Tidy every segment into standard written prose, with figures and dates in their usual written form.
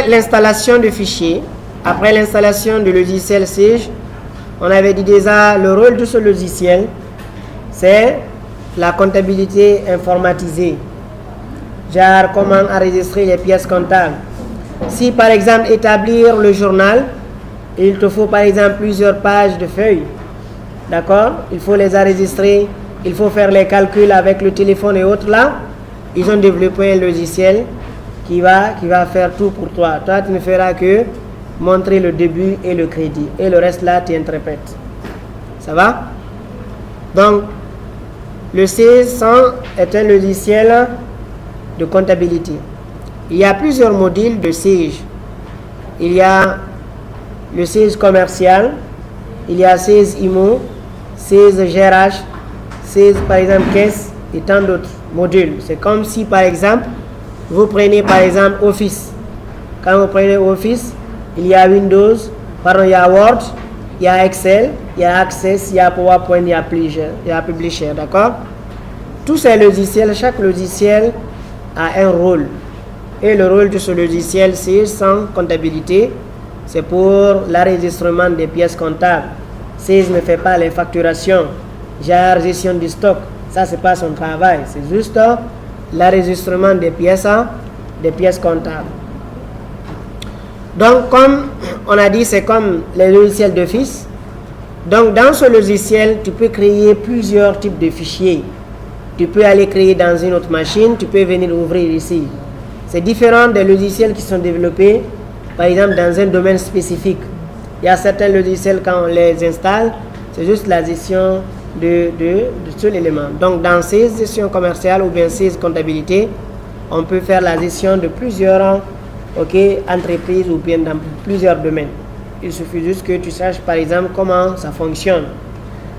L'installation de fichiers, après l'installation du logiciel Sage, on avait dit déjà le rôle de ce logiciel, c'est la comptabilité informatisée. Genre comment enregistrer les pièces comptables. Si par exemple établir le journal, il te faut par exemple plusieurs pages de feuilles. D'accord? Il faut les enregistrer, il faut faire les calculs avec le téléphone et autres là. Ils ont développé un logiciel qui va faire tout pour toi. Toi, tu ne feras que montrer le début et le crédit. Et le reste là, tu interprètes. Ça va? Donc, le C100 est un logiciel de comptabilité. Il y a plusieurs modules de Sage. Il y a le Sage commercial, il y a Sage IMO, Sage GRH, Sage par exemple caisse et tant d'autres modules. C'est comme si par exemple, vous prenez par exemple Office. Quand vous prenez Office, il y a Windows, il y a Word, il y a Excel, il y a Access, il y a PowerPoint, il y a Publisher, d'accord? Tous ces logiciels, chaque logiciel a un rôle. Et le rôle de ce logiciel, c'est sans comptabilité, c'est pour l'enregistrement des pièces comptables. Sage ne fait pas les facturations, genre gestion du stock, ça c'est pas son travail, c'est juste l'enregistrement des pièces comptables. Donc comme on a dit, c'est comme les logiciels d'office. Donc dans ce logiciel, tu peux créer plusieurs types de fichiers. Tu peux aller créer dans une autre machine, tu peux venir ouvrir ici. C'est différent des logiciels qui sont développés, par exemple, dans un domaine spécifique. Il y a certains logiciels, quand on les installe, c'est juste la gestion de seul élément. Donc, dans ces gestions commerciales ou bien ces comptabilités, on peut faire la gestion de plusieurs entreprises ou bien dans plusieurs domaines. Il suffit juste que tu saches, par exemple, comment ça fonctionne.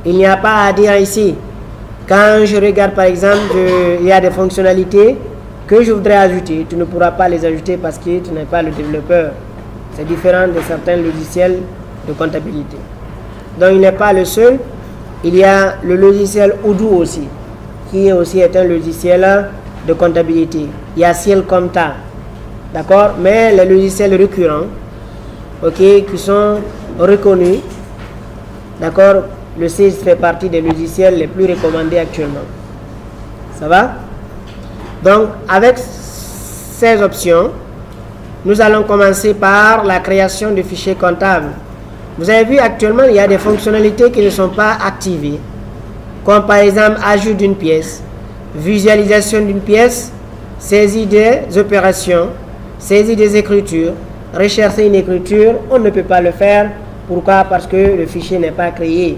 Il n'y a pas à dire ici. Quand je regarde, par exemple, il y a des fonctionnalités que je voudrais ajouter, tu ne pourras pas les ajouter parce que tu n'es pas le développeur. C'est différent de certains logiciels de comptabilité. Donc il n'est pas le seul. Il y a le logiciel Odoo aussi, qui aussi est un logiciel de comptabilité. Il y a Ciel Compta, d'accord? Mais les logiciels récurrents, qui sont reconnus, d'accord? Le Sage fait partie des logiciels les plus recommandés actuellement. Ça va? Donc, avec ces options, nous allons commencer par la création de fichiers comptables. Vous avez vu, actuellement, il y a des fonctionnalités qui ne sont pas activées, comme par exemple ajout d'une pièce, visualisation d'une pièce, saisie des opérations, saisie des écritures, rechercher une écriture. On ne peut pas le faire. Pourquoi? Parce que le fichier n'est pas créé.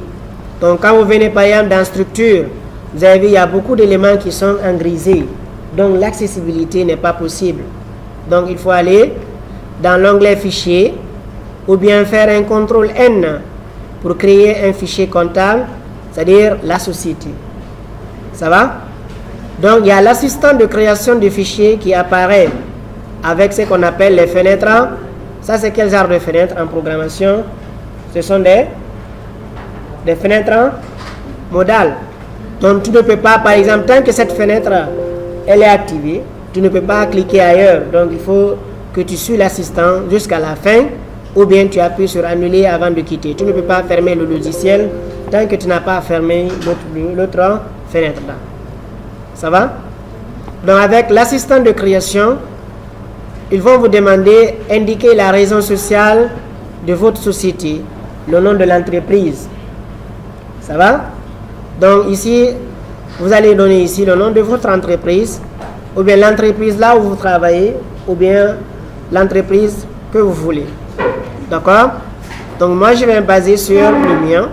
Donc, quand vous venez par exemple dans structure, vous avez vu, il y a beaucoup d'éléments qui sont en grisé. Donc, l'accessibilité n'est pas possible. Donc, il faut aller dans l'onglet fichier ou bien faire un CTRL N pour créer un fichier comptable, c'est-à-dire la société. Ça va? Donc, il y a l'assistant de création de fichiers qui apparaît avec ce qu'on appelle les fenêtres. Ça, c'est quel genre de fenêtres en programmation? Ce sont des fenêtres modales. Donc, tu ne peux pas, par exemple, tant que cette fenêtre elle est activée, tu ne peux pas cliquer ailleurs. Donc, il faut que tu suis l'assistant jusqu'à la fin ou bien tu appuies sur annuler avant de quitter. Tu ne peux pas fermer le logiciel tant que tu n'as pas fermé l'autre fenêtre là. Ça va? Donc, avec l'assistant de création, ils vont vous demander d'indiquer la raison sociale de votre société, le nom de l'entreprise. Ça va? Donc, ici, vous allez donner ici le nom de votre entreprise, ou bien l'entreprise là où vous travaillez, ou bien l'entreprise que vous voulez. D'accord? Donc, moi, je vais me baser sur le mien.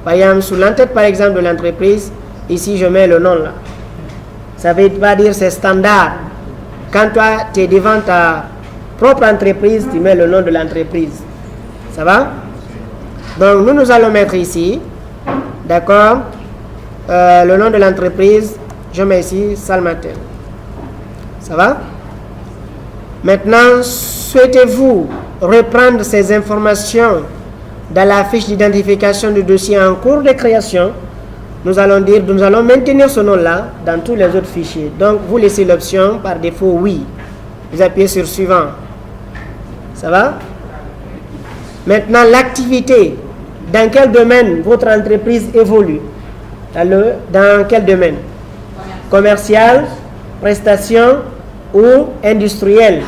Par exemple, sous l'entête, par exemple, de l'entreprise, ici, je mets le nom là. Ça veut pas dire c'est standard. Quand toi, tu es devant ta propre entreprise, tu mets le nom de l'entreprise. Ça va? Donc, nous allons mettre ici, d'accord, le nom de l'entreprise, je mets ici Salmatel. Ça va? Maintenant, souhaitez-vous reprendre ces informations dans la fiche d'identification du dossier en cours de création? Nous allons maintenir ce nom-là dans tous les autres fichiers. Donc, vous laissez l'option par défaut oui. Vous appuyez sur suivant. Ça va? Maintenant, l'activité. Dans quel domaine votre entreprise évolue? Dans quel domaine? Commercial, prestation ou industriel?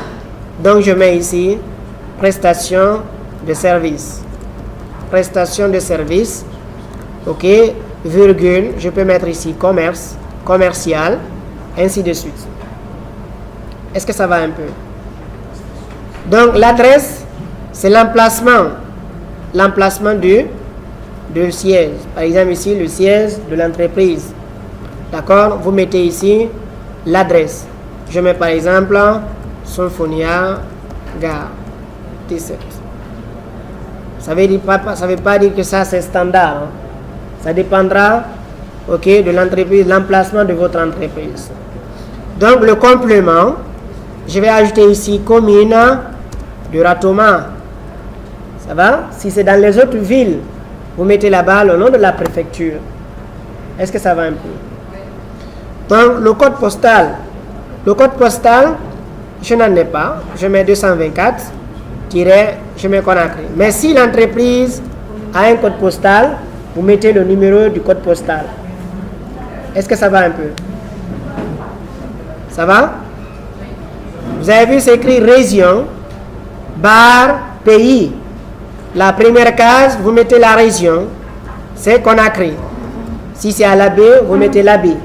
Donc, je mets ici prestation de service. Prestation de service. OK, virgule. Je peux mettre ici commerce, commercial, ainsi de suite. Est-ce que ça va un peu? Donc, l'adresse, c'est l'emplacement du siège. Par exemple, ici, le siège de l'entreprise. D'accord? Vous mettez ici l'adresse. Je mets par exemple Symphonia Gare T7. Ça veut pas dire que ça c'est standard. Hein? Ça dépendra, OK, de l'entreprise, l'emplacement de votre entreprise. Donc, le complément, je vais ajouter ici commune de Ratoma. Ça va? Si c'est dans les autres villes, vous mettez là-bas le nom de la préfecture. Est-ce que ça va un peu? Donc, le code postal. Le code postal, je n'en ai pas. Je mets 224, je mets Conakry. Mais si l'entreprise a un code postal, vous mettez le numéro du code postal. Est-ce que ça va un peu? Ça va? Vous avez vu, c'est écrit région, barre, pays. La première case, vous mettez la région, c'est Conakry. Si c'est à l'Abbé, vous mettez l'Abbé.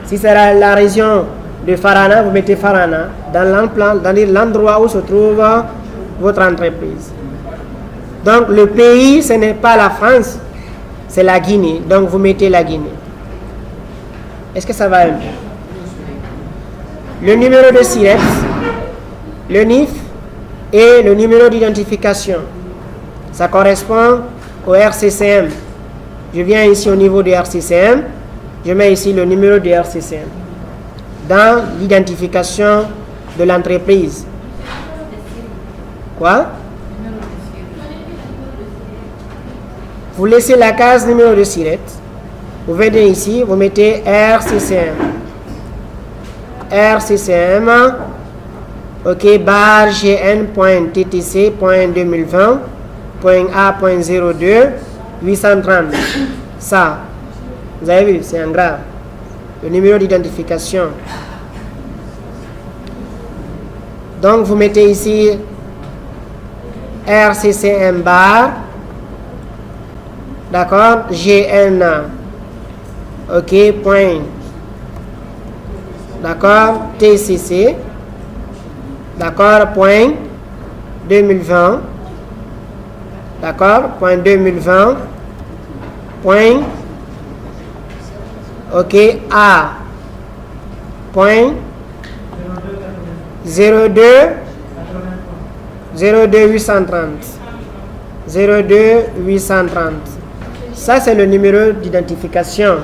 Si c'est la région de Farana, vous mettez Farana dans l'endroit où se trouve votre entreprise. Donc, le pays, ce n'est pas la France, c'est la Guinée. Donc, vous mettez la Guinée. Est-ce que ça va un peu? Le numéro de SIRET, le NIF et le numéro d'identification. Ça correspond au RCCM. Je viens ici au niveau du RCCM. Je mets ici le numéro du RCCM. Dans l'identification de l'entreprise. Quoi? Vous laissez la case numéro de SIRET. Vous venez ici, vous mettez RCCM. RCCM. OK, barre gn.ttc.2020.a.02 830. Ça, vous avez vu, c'est en gras. Le numéro d'identification. Donc, vous mettez ici RCCM bar. D'accord, GN. OK, point. D'accord, TCC. D'accord, point 2020. D'accord, point 2020. Point. OK, A. Point 02 830. 02 830. Ça, c'est le numéro d'identification.